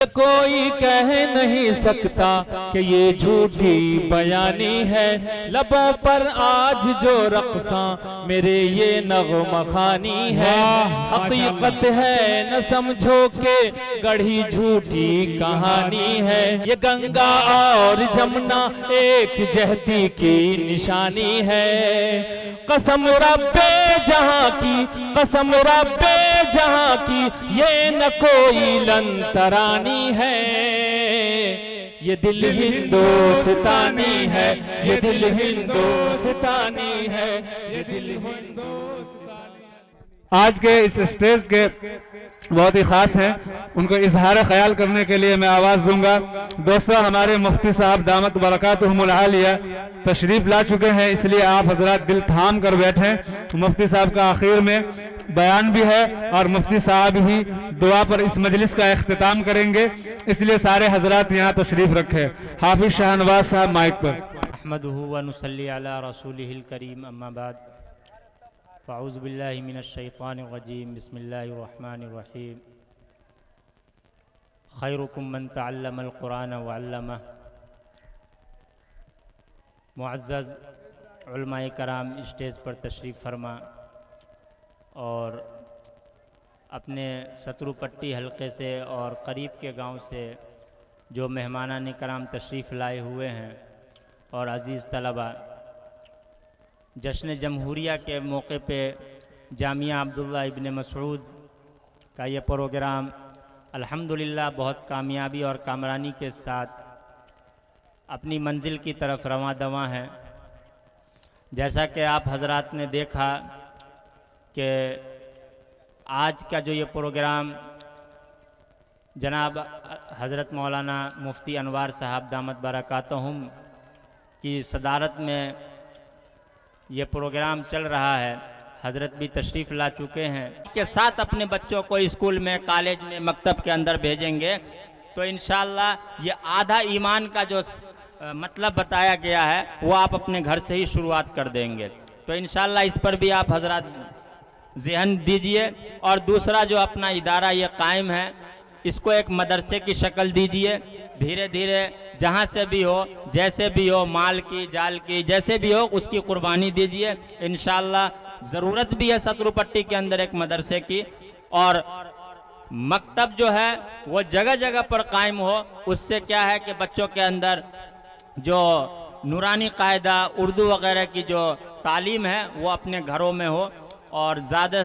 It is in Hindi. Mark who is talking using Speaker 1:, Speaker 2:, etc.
Speaker 1: कोई कह नहीं सकता कि ये झूठी बयानी है। लबों पर आज जो रक़्सा मेरे ये नग़्मा ख़ानी है। हकीकत है न समझो के गढ़ी झूठी कहानी है। ये गंगा और जमुना एक जहती की निशानी है। कसम रब्बे जहां की, कसम रब्बे जहां की, ये न कोई लंतरानी है। ये दिल हिंदुस्तानी है, ये दिल हिंदुस्तानी है, ये दिल हिंदुस्तानी है।
Speaker 2: आज के इस स्टेज के बहुत ही खास हैं, उनको इजहार ख्याल करने के लिए मैं आवाज़ दूंगा। दोस्तों, हमारे मुफ्ती साहब दामत बरकातुहुमुल आलिया तशरीफ़ ला चुके हैं, इसलिए आप हजरात दिल थाम कर बैठें। मुफ्ती साहब का आखिर में बयान भी है और मुफ्ती साहब ही दुआ पर इस मजलिस का इख्तिताम करेंगे, इसलिए सारे हजरात यहाँ तशरीफ़ रखें। हाफिज शाहनवाज साहब माइक पर।
Speaker 3: अहमदुहु व नुसल्ली अला रसूलिहिल करीम, अम्मा बाद, फ़अऊज़ु बिल्लाहि मिनश शैतानिर रजीम, बिस्मिल्लाहिर रहमानिर रहीम। खैरुकुम मन तअल्लमल कुरान व अल्लमह। मुअज़्ज़ज़ उलमाए कराम स्टेज पर तशरीफ़ फरमा और अपने सतरुपट्टी हलक़े से और करीब के गांव से जो मेहमानान कराम तशरीफ़ लाए हुए हैं और अज़ीज़ तलबा, जश्न जमहूरिया के मौके पे जामिया अब्दुल्ला इब्न मसऊद का ये प्रोग्राम अल्हम्दुलिल्लाह बहुत कामयाबी और कामरानी के साथ अपनी मंजिल की तरफ रवां दवां है। जैसा कि आप हजरात ने देखा कि आज का जो ये प्रोग्राम जनाब हज़रत मौलाना मुफ्ती अनवार साहब दामत बरकातहुम की सदारत में ये प्रोग्राम चल रहा है, हज़रत भी तशरीफ़ ला चुके हैं। के साथ अपने बच्चों को स्कूल में, कॉलेज में, मकतब के अंदर भेजेंगे तो इंशाअल्लाह ये आधा ईमान का जो मतलब बताया गया है वो आप अपने घर से ही शुरुआत कर देंगे। तो इंशाअल्लाह इस पर भी आप हजरात ज़हन दीजिए। और दूसरा जो अपना इदारा ये कायम है, इसको एक मदरसे की शक्ल दीजिए। धीरे धीरे जहाँ से भी हो, जैसे भी हो, माल की, जाल की, जैसे भी हो, उसकी कुर्बानी दीजिए। इंशाअल्लाह ज़रूरत भी है सतरुपट्टी के अंदर एक मदरसे की, और मकतब जो है वो जगह जगह पर कायम हो। उससे क्या है कि बच्चों के अंदर जो नूरानी कायदा, उर्दू वगैरह की जो तालीम है वो अपने घरों में हो और ज़्यादा